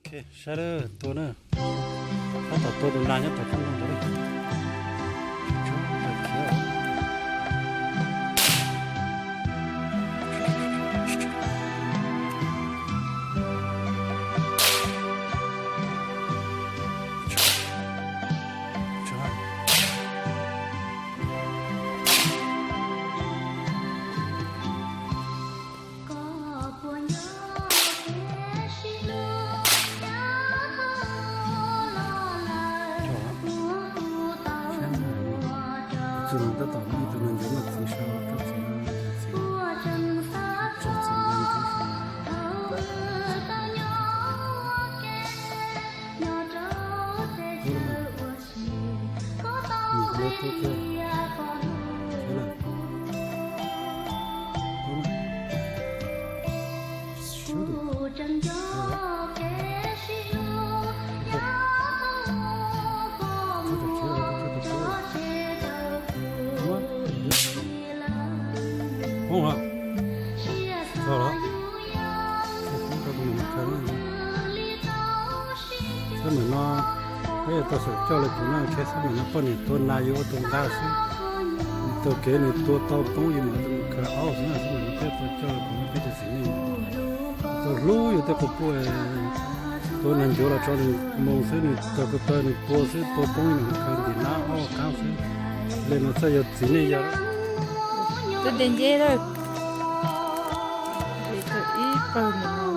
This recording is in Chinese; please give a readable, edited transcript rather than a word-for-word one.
OK，下来多呢，他到多的男人到中东多了，这还可以。只能得到一只能这么介绍，这只能红了，好了，这门呢，哎，到时候叫了姑娘开始门呢，把你多拿油多打水，都给你多倒东西嘛，这么可熬上什么，你别不叫了姑娘别就行了，都路有的不过哎，都能叫了叫你蒙水你这个到你多水多东西你看你拿熬干水，来嘛这要真的要。这点解了？这个一包呢？